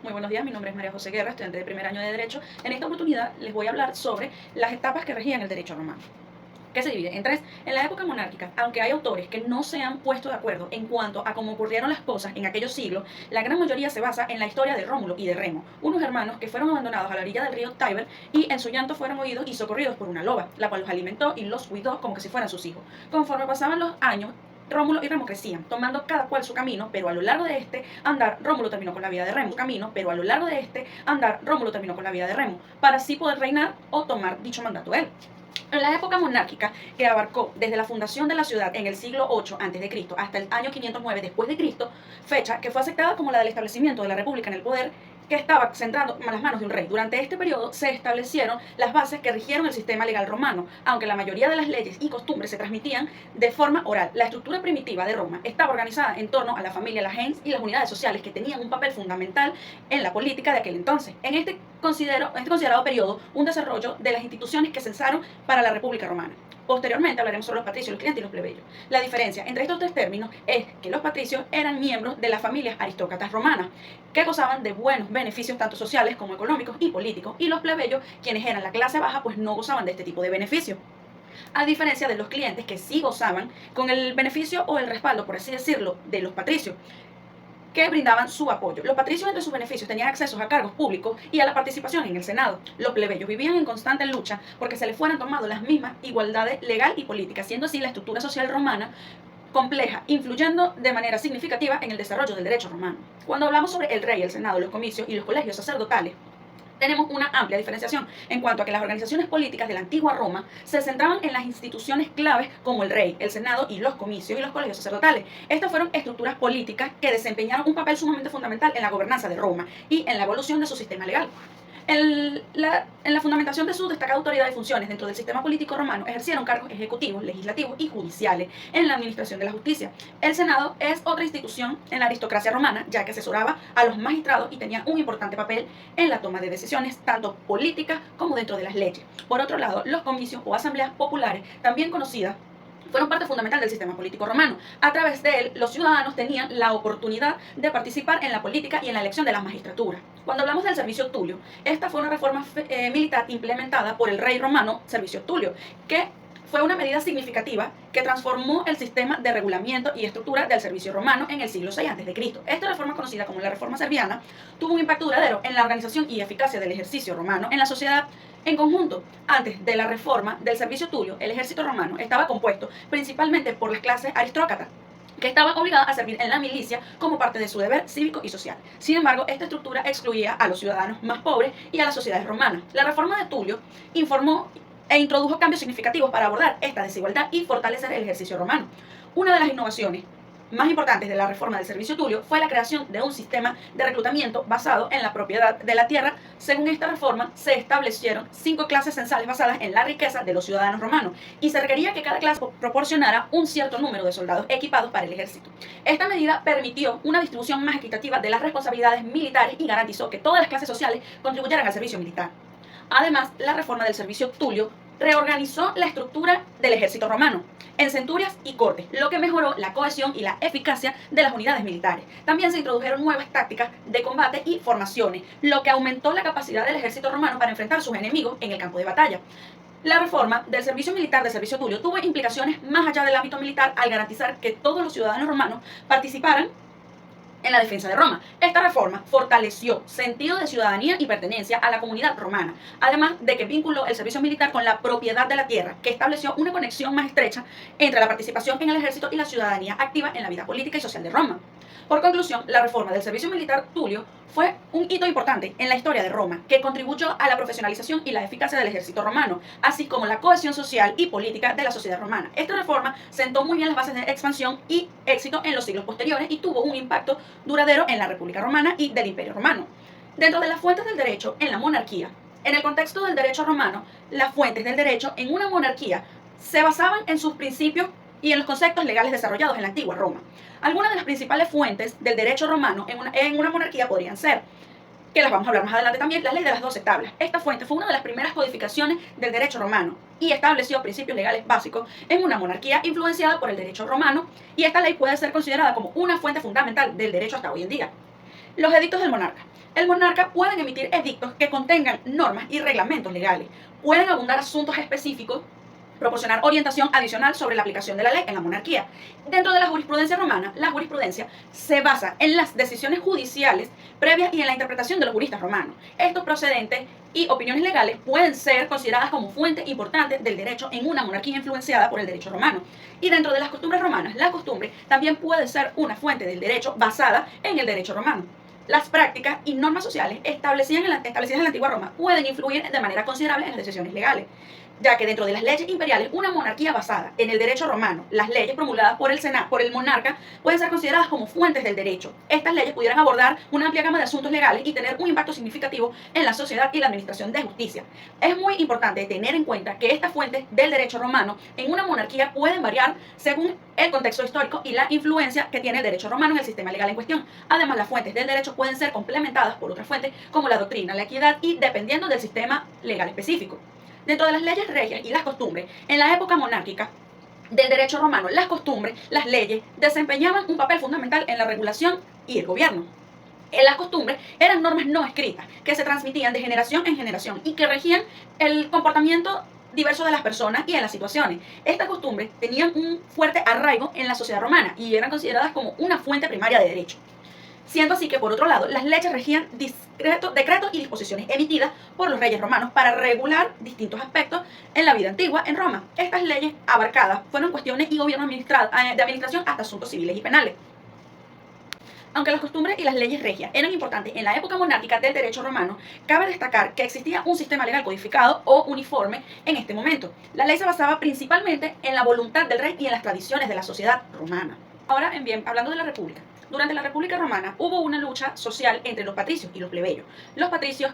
Muy buenos días, mi nombre es María José Guerra, estudiante de primer año de Derecho. En esta oportunidad les voy a hablar sobre las etapas que regían el derecho romano, que se divide en tres. En la época monárquica, aunque hay autores que no se han puesto de acuerdo en cuanto a cómo ocurrieron las cosas en aquellos siglos, la gran mayoría se basa en la historia de Rómulo y de Remo, unos hermanos que fueron abandonados a la orilla del río Tíber y en su llanto fueron oídos y socorridos por una loba, la cual los alimentó y los cuidó como que si fueran sus hijos. Conforme pasaban los años, Rómulo y Remo crecían, tomando cada cual su camino, pero a lo largo de este andar, Rómulo terminó con la vida de Remo, camino, pero a lo largo de este andar, Rómulo terminó con la vida de Remo, para así poder reinar o tomar dicho mandato él. En la época monárquica, que abarcó desde la fundación de la ciudad en el siglo VIII a.C. hasta el año 509 después de Cristo, fecha que fue aceptada como la del establecimiento de la república en el poder, que estaba centrando en las manos de un rey. Durante este periodo se establecieron las bases que rigieron el sistema legal romano, aunque la mayoría de las leyes y costumbres se transmitían de forma oral. La estructura primitiva de Roma estaba organizada en torno a la familia, la gens y las unidades sociales que tenían un papel fundamental en la política de aquel entonces. En este considerado periodo, un desarrollo de las instituciones que censaron para la República Romana. Posteriormente hablaremos sobre los patricios, los clientes y los plebeyos. La diferencia entre estos tres términos es que los patricios eran miembros de las familias aristócratas romanas, que gozaban de buenos beneficios tanto sociales como económicos y políticos, y los plebeyos, quienes eran la clase baja, pues no gozaban de este tipo de beneficios. A diferencia de los clientes que sí gozaban con el beneficio o el respaldo, por así decirlo, de los patricios, que brindaban su apoyo. Los patricios, entre sus beneficios, tenían acceso a cargos públicos y a la participación en el Senado. Los plebeyos vivían en constante lucha porque se les fueran tomando las mismas igualdades legal y política, siendo así la estructura social romana compleja, influyendo de manera significativa en el desarrollo del derecho romano. Cuando hablamos sobre el rey, el Senado, los comicios y los colegios sacerdotales, tenemos una amplia diferenciación en cuanto a que las organizaciones políticas de la antigua Roma se centraban en las instituciones claves como el rey, el senado y los comicios y los colegios sacerdotales. Estas fueron estructuras políticas que desempeñaron un papel sumamente fundamental en la gobernanza de Roma y en la evolución de su sistema legal. En la fundamentación de su destacada autoridad y funciones dentro del sistema político romano ejercieron cargos ejecutivos, legislativos y judiciales en la administración de la justicia. El Senado es otra institución en la aristocracia romana, ya que asesoraba a los magistrados y tenía un importante papel en la toma de decisiones, tanto políticas como dentro de las leyes. Por otro lado, los comicios o asambleas populares, también conocidas, fueron parte fundamental del sistema político romano. A través de él, los ciudadanos tenían la oportunidad de participar en la política y en la elección de las magistraturas. Cuando hablamos del Servicio Tulio, esta fue una reforma militar implementada por el rey romano Servicio Tulio, que fue una medida significativa que transformó el sistema de regulamiento y estructura del servicio romano en el siglo VI a.C. Esta reforma, conocida como la Reforma Serviana, tuvo un impacto duradero en la organización y eficacia del ejercicio romano en la sociedad en conjunto. Antes de la reforma del servicio tulio, el ejército romano estaba compuesto principalmente por las clases aristócratas, que estaban obligadas a servir en la milicia como parte de su deber cívico y social. Sin embargo, esta estructura excluía a los ciudadanos más pobres y a las sociedades romanas. La reforma de Tulio informó e introdujo cambios significativos para abordar esta desigualdad y fortalecer el ejercicio romano. Una de las innovaciones más importantes de la reforma del servicio tulio fue la creación de un sistema de reclutamiento basado en la propiedad de la tierra. Según esta reforma, se establecieron 5 clases censales basadas en la riqueza de los ciudadanos romanos y se requería que cada clase proporcionara un cierto número de soldados equipados para el ejército. Esta medida permitió una distribución más equitativa de las responsabilidades militares y garantizó que todas las clases sociales contribuyeran al servicio militar. Además, la reforma del servicio tulio reorganizó la estructura del ejército romano en centurias y cortes, lo que mejoró la cohesión y la eficacia de las unidades militares. También se introdujeron nuevas tácticas de combate y formaciones, lo que aumentó la capacidad del ejército romano para enfrentar a sus enemigos en el campo de batalla. La reforma del servicio militar del servicio tulio tuvo implicaciones más allá del ámbito militar al garantizar que todos los ciudadanos romanos participaran en la defensa de Roma. Esta reforma fortaleció sentido de ciudadanía y pertenencia a la comunidad romana, además de que vinculó el servicio militar con la propiedad de la tierra, que estableció una conexión más estrecha entre la participación en el ejército y la ciudadanía activa en la vida política y social de Roma. Por conclusión, la reforma del servicio militar tulio fue un hito importante en la historia de Roma, que contribuyó a la profesionalización y la eficacia del ejército romano, así como la cohesión social y política de la sociedad romana. Esta reforma sentó muy bien las bases de expansión y éxito en los siglos posteriores y tuvo un impacto duradero en la República Romana y del Imperio Romano. Dentro de las fuentes del derecho en la monarquía, en el contexto del derecho romano, las fuentes del derecho en una monarquía se basaban en sus principios y en los conceptos legales desarrollados en la antigua Roma. Algunas de las principales fuentes del derecho romano en una monarquía podrían ser, que las vamos a hablar más adelante también, la ley de las 12 tablas. Esta fuente fue una de las primeras codificaciones del derecho romano y estableció principios legales básicos en una monarquía influenciada por el derecho romano, y esta ley puede ser considerada como una fuente fundamental del derecho hasta hoy en día. Los edictos del monarca. El monarca puede emitir edictos que contengan normas y reglamentos legales. Pueden abundar asuntos específicos, proporcionar orientación adicional sobre la aplicación de la ley en la monarquía. Dentro de la jurisprudencia romana, la jurisprudencia se basa en las decisiones judiciales previas y en la interpretación de los juristas romanos. Estos procedentes y opiniones legales pueden ser consideradas como fuente importante del derecho en una monarquía influenciada por el derecho romano. Y dentro de las costumbres romanas, la costumbre también puede ser una fuente del derecho basada en el derecho romano. Las prácticas y normas sociales establecidas en la antigua Roma pueden influir de manera considerable en las decisiones legales, ya que dentro de las leyes imperiales, una monarquía basada en el derecho romano, las leyes promulgadas por el Senado, por el monarca, pueden ser consideradas como fuentes del derecho. Estas leyes pudieran abordar una amplia gama de asuntos legales y tener un impacto significativo en la sociedad y la administración de justicia. Es muy importante tener en cuenta que estas fuentes del derecho romano en una monarquía pueden variar según el contexto histórico y la influencia que tiene el derecho romano en el sistema legal en cuestión. Además, las fuentes del derecho pueden ser complementadas por otras fuentes como la doctrina, la equidad y dependiendo del sistema legal específico. Dentro de las leyes regias y las costumbres, en la época monárquica del derecho romano, las costumbres, las leyes, desempeñaban un papel fundamental en la regulación y el gobierno. En las costumbres eran normas no escritas que se transmitían de generación en generación y que regían el comportamiento diverso de las personas y en las situaciones. Estas costumbres tenían un fuerte arraigo en la sociedad romana y eran consideradas como una fuente primaria de derecho. Siendo así que, por otro lado, las leyes regían decretos y disposiciones emitidas por los reyes romanos para regular distintos aspectos en la vida antigua en Roma. Estas leyes abarcadas fueron cuestiones y gobierno de administración hasta asuntos civiles y penales. Aunque las costumbres y las leyes regias eran importantes en la época monárquica del derecho romano, cabe destacar que existía un sistema legal codificado o uniforme en este momento. La ley se basaba principalmente en la voluntad del rey y en las tradiciones de la sociedad romana. Ahora bien, hablando de la República. Durante la República Romana hubo una lucha social entre los patricios y los plebeyos. Los patricios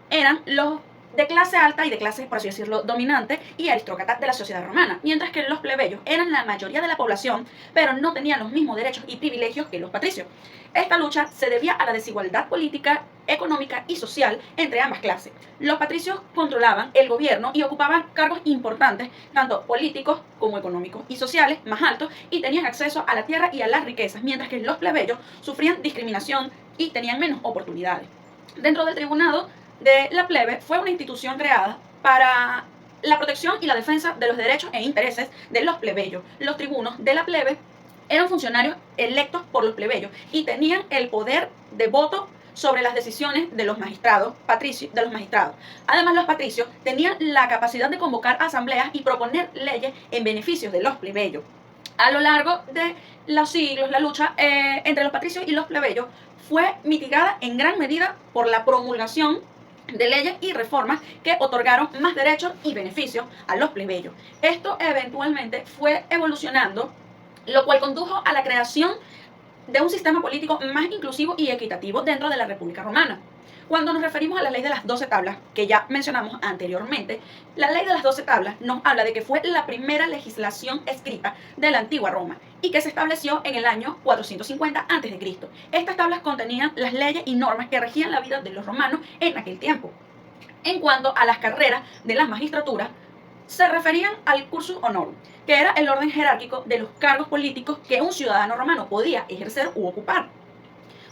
eran los de clase alta y de clase, por así decirlo, dominante y aristócrata de la sociedad romana, mientras que los plebeyos eran la mayoría de la población, pero no tenían los mismos derechos y privilegios que los patricios. Esta lucha se debía a la desigualdad política, económica y social entre ambas clases. Los patricios controlaban el gobierno y ocupaban cargos importantes, tanto políticos como económicos y sociales más altos, y tenían acceso a la tierra y a las riquezas, mientras que los plebeyos sufrían discriminación y tenían menos oportunidades. Dentro del tribunado de la plebe fue una institución creada para la protección y la defensa de los derechos e intereses de los plebeyos. Los tribunos de la plebe eran funcionarios electos por los plebeyos y tenían el poder de voto sobre las decisiones de los magistrados, Además, los patricios tenían la capacidad de convocar asambleas y proponer leyes en beneficio de los plebeyos. A lo largo de los siglos, la lucha entre los patricios y los plebeyos fue mitigada en gran medida por la promulgación de leyes y reformas que otorgaron más derechos y beneficios a los plebeyos. Esto eventualmente fue evolucionando, lo cual condujo a la creación de un sistema político más inclusivo y equitativo dentro de la República Romana. Cuando nos referimos a la ley de las 12 tablas, que ya mencionamos anteriormente, la ley de las 12 tablas nos habla de que fue la primera legislación escrita de la antigua Roma y que se estableció en el año 450 a.C. Estas tablas contenían las leyes y normas que regían la vida de los romanos en aquel tiempo. En cuanto a las carreras de las magistraturas, se referían al cursus honorum, que era el orden jerárquico de los cargos políticos que un ciudadano romano podía ejercer u ocupar.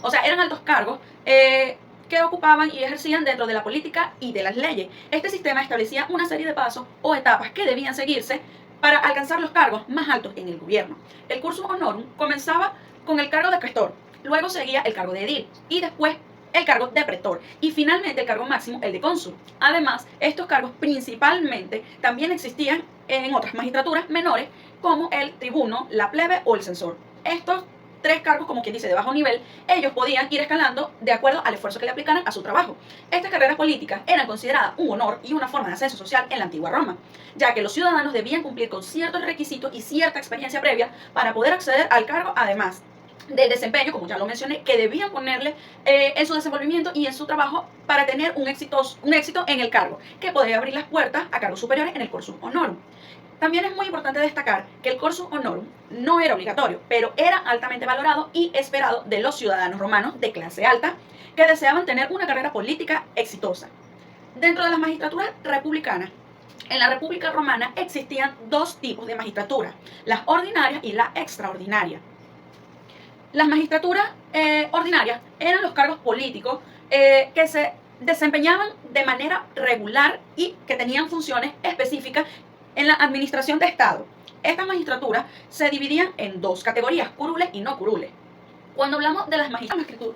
O sea, eran altos cargos que ocupaban y ejercían dentro de la política y de las leyes. Este sistema establecía una serie de pasos o etapas que debían seguirse para alcanzar los cargos más altos en el gobierno. El cursus honorum comenzaba con el cargo de questor, luego seguía el cargo de edil y después el cargo de pretor y finalmente el cargo máximo, el de cónsul. Además, estos cargos principalmente también existían en otras magistraturas menores como el tribuno, la plebe o el censor. Estos tres cargos, como quien dice, de bajo nivel, ellos podían ir escalando de acuerdo al esfuerzo que le aplicaran a su trabajo. Estas carreras políticas eran consideradas un honor y una forma de ascenso social en la antigua Roma, ya que los ciudadanos debían cumplir con ciertos requisitos y cierta experiencia previa para poder acceder al cargo, además del desempeño, como ya lo mencioné, que debían ponerle en su desenvolvimiento y en su trabajo para tener un éxito en el cargo, que podría abrir las puertas a cargos superiores en el cursus honorum. También es muy importante destacar que el cursus honorum no era obligatorio, pero era altamente valorado y esperado de los ciudadanos romanos de clase alta que deseaban tener una carrera política exitosa. Dentro de las magistraturas republicanas, en la República Romana existían dos tipos de magistraturas, las ordinarias y las extraordinarias. Las magistraturas ordinarias eran los cargos políticos que se desempeñaban de manera regular y que tenían funciones específicas en la administración de Estado. Estas magistraturas se dividían en dos categorías, curules y no curules. Cuando hablamos de las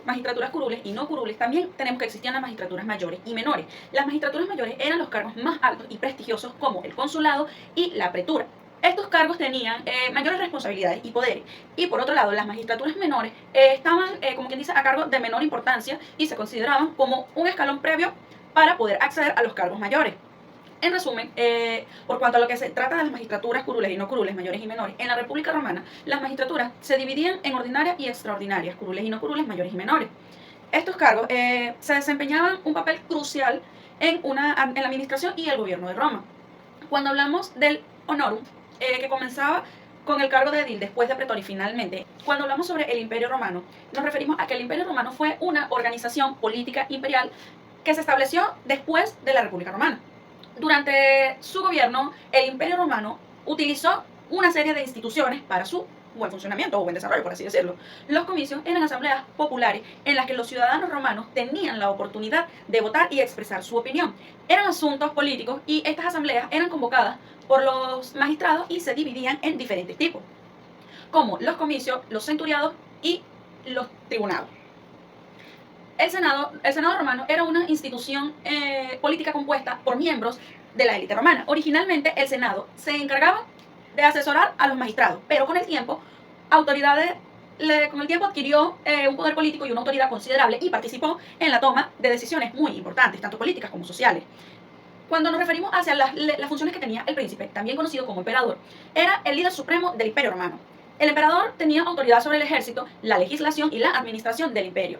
magistraturas curules y no curules, también tenemos que existían las magistraturas mayores y menores. Las magistraturas mayores eran los cargos más altos y prestigiosos como el consulado y la pretura. Estos cargos tenían mayores responsabilidades y poderes. Y por otro lado, las magistraturas menores estaban, como quien dice, a cargo de menor importancia y se consideraban como un escalón previo para poder acceder a los cargos mayores. En resumen, por cuanto a lo que se trata de las magistraturas curules y no curules, mayores y menores, en la República Romana, las magistraturas se dividían en ordinarias y extraordinarias, curules y no curules, mayores y menores. Estos cargos se desempeñaban un papel crucial en la administración y el gobierno de Roma. Cuando hablamos del honorum, que comenzaba con el cargo de edil después de pretor y finalmente, cuando hablamos sobre el Imperio Romano, nos referimos a que el Imperio Romano fue una organización política imperial que se estableció después de la República Romana. Durante su gobierno, el Imperio Romano utilizó una serie de instituciones para su buen funcionamiento o buen desarrollo, por así decirlo. Los comicios eran asambleas populares en las que los ciudadanos romanos tenían la oportunidad de votar y expresar su opinión. Eran asuntos políticos y estas asambleas eran convocadas por los magistrados y se dividían en diferentes tipos, como los comicios, los centuriados y los tribunados. El Senado romano era una institución política compuesta por miembros de la élite romana. Originalmente el Senado se encargaba de asesorar a los magistrados, pero con el tiempo adquirió un poder político y una autoridad considerable y participó en la toma de decisiones muy importantes, tanto políticas como sociales. Cuando nos referimos hacia las funciones que tenía el príncipe, también conocido como emperador, era el líder supremo del Imperio Romano. El emperador tenía autoridad sobre el ejército, la legislación y la administración del imperio.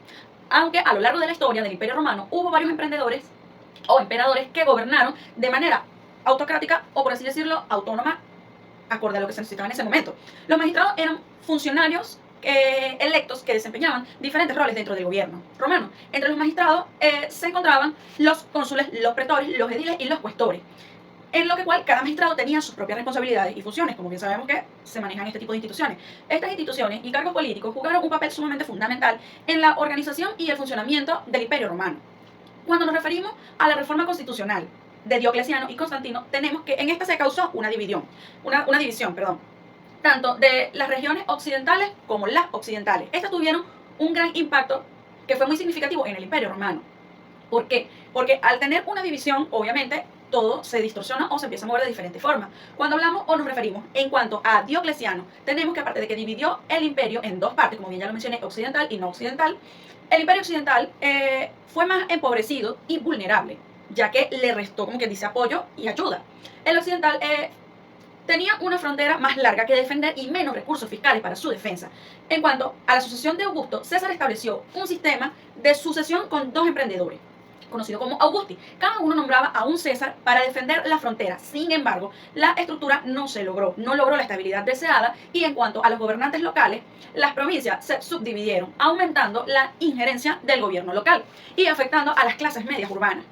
Aunque a lo largo de la historia del Imperio Romano hubo varios emprendedores o emperadores que gobernaron de manera autocrática o, por así decirlo, autónoma, acorde a lo que se necesitaba en ese momento. Los magistrados eran funcionarios electos que desempeñaban diferentes roles dentro del gobierno romano. Entre los magistrados se encontraban los cónsules, los pretores, los ediles y los cuestores, en lo que cual cada magistrado tenía sus propias responsabilidades y funciones, como bien sabemos que se manejan este tipo de instituciones. Estas instituciones y cargos políticos jugaron un papel sumamente fundamental en la organización y el funcionamiento del Imperio Romano. Cuando nos referimos a la reforma constitucional de Diocleciano y Constantino, tenemos que en esta se causó una división, tanto de las regiones occidentales como las occidentales. Estas tuvieron un gran impacto que fue muy significativo en el Imperio Romano. ¿Por qué? Porque al tener una división, obviamente, todo se distorsiona o se empieza a mover de diferentes formas. Cuando hablamos o nos referimos en cuanto a Diocleciano, tenemos que aparte de que dividió el imperio en dos partes, como bien ya lo mencioné, occidental y no occidental, el imperio occidental fue más empobrecido y vulnerable, ya que le restó, como quien dice, apoyo y ayuda. El occidental tenía una frontera más larga que defender y menos recursos fiscales para su defensa. En cuanto a la sucesión de Augusto, César estableció un sistema de sucesión con dos emprendedores, conocido como Augusti. Cada uno nombraba a un César para defender la frontera. Sin embargo, la estructura no logró la estabilidad deseada, y en cuanto a los gobernantes locales, las provincias se subdividieron, aumentando la injerencia del gobierno local y afectando a las clases medias urbanas.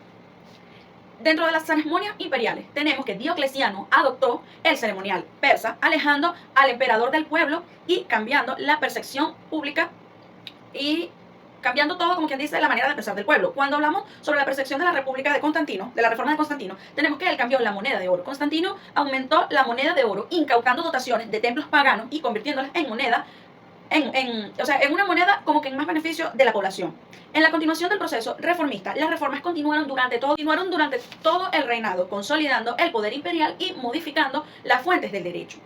Dentro de las ceremonias imperiales tenemos que Diocleciano adoptó el ceremonial persa, alejando al emperador del pueblo y cambiando la percepción pública y cambiando todo, como quien dice, la manera de pensar del pueblo. Cuando hablamos sobre la percepción de la República de Constantino, de la reforma de Constantino, tenemos que él cambió la moneda de oro. Constantino aumentó la moneda de oro, incautando dotaciones de templos paganos y convirtiéndolas en moneda, en una moneda como que en más beneficio de la población. En la continuación del proceso reformista, las reformas continuaron durante todo el reinado, consolidando el poder imperial y modificando las fuentes del derecho.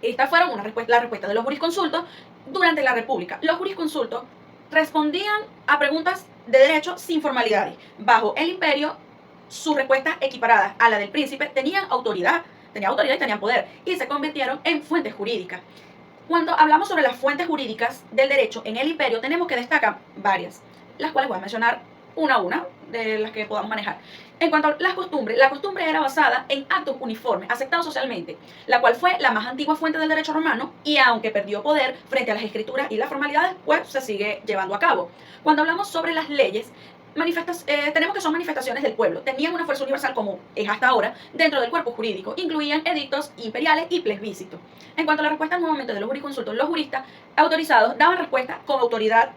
Estas fueron la respuesta de los jurisconsultos durante la República. Los jurisconsultos respondían a preguntas de derecho sin formalidades. Bajo el imperio, sus respuestas equiparadas a la del príncipe tenían autoridad y tenían poder, y se convirtieron en fuentes jurídicas. Cuando hablamos sobre las fuentes jurídicas del derecho en el imperio, tenemos que destacar varias, las cuales voy a mencionar una a una, de las que podamos manejar. En cuanto a las costumbres, la costumbre era basada en actos uniformes, aceptados socialmente, la cual fue la más antigua fuente del derecho romano, y aunque perdió poder frente a las escrituras y las formalidades, pues se sigue llevando a cabo. Cuando hablamos sobre las leyes, tenemos que son manifestaciones del pueblo, tenían una fuerza universal como es hasta ahora dentro del cuerpo jurídico, incluían edictos imperiales y plebiscitos. En cuanto a la respuesta nuevamente de los jurisconsultos, los juristas autorizados daban respuesta con autoridad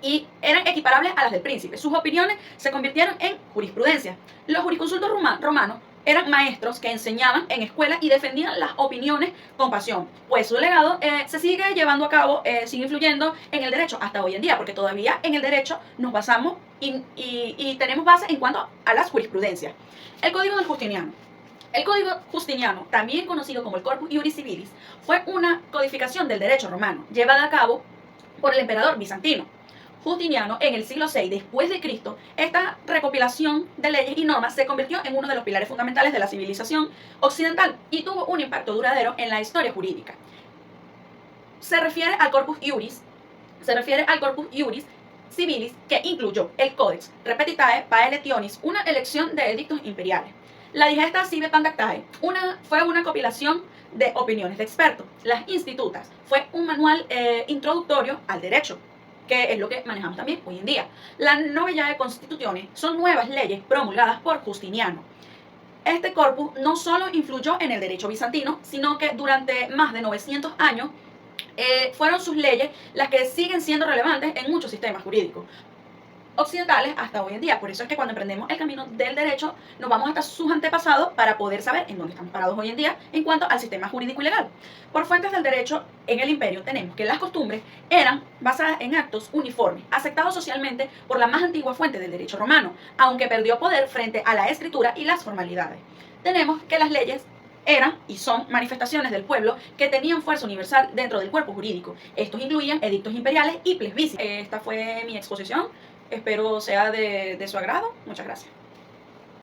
y eran equiparables a las del príncipe. Sus opiniones se convirtieron en jurisprudencia. Los jurisconsultos romanos eran maestros que enseñaban en escuelas y defendían las opiniones con pasión, pues su legado se sigue llevando a cabo, sigue influyendo en el derecho hasta hoy en día, porque todavía en el derecho nos basamos y tenemos base en cuanto a las jurisprudencias. El Código del Justiniano. El Código Justiniano, también conocido como el Corpus Iuris Civilis, fue una codificación del derecho romano llevada a cabo por el emperador bizantino Justiniano en el siglo VI después de Cristo. Esta recopilación de leyes y normas se convirtió en uno de los pilares fundamentales de la civilización occidental y tuvo un impacto duradero en la historia jurídica. Se refiere al Corpus Iuris Civilis, que incluyó el Codex Repetitae Paeletionis, una elección de edictos imperiales. La Digesta Sive Pandactae fue una compilación de opiniones de expertos. Las Institutas fue un manual introductorio al derecho, que es lo que manejamos también hoy en día. Las Novellae Constitutiones son nuevas leyes promulgadas por Justiniano. Este corpus no solo influyó en el derecho bizantino, sino que durante más de 900 años fueron sus leyes las que siguen siendo relevantes en muchos sistemas jurídicos occidentales hasta hoy en día. Por eso es que cuando emprendemos el camino del derecho nos vamos hasta sus antepasados para poder saber en dónde estamos parados hoy en día en cuanto al sistema jurídico y legal. Por fuentes del derecho en el imperio tenemos que las costumbres eran basadas en actos uniformes, aceptados socialmente por la más antigua fuente del derecho romano, aunque perdió poder frente a la escritura y las formalidades. Tenemos que las leyes eran y son manifestaciones del pueblo que tenían fuerza universal dentro del cuerpo jurídico. Estos incluían edictos imperiales y plebiscitos. Esta fue mi exposición. Espero sea de su agrado. Muchas gracias.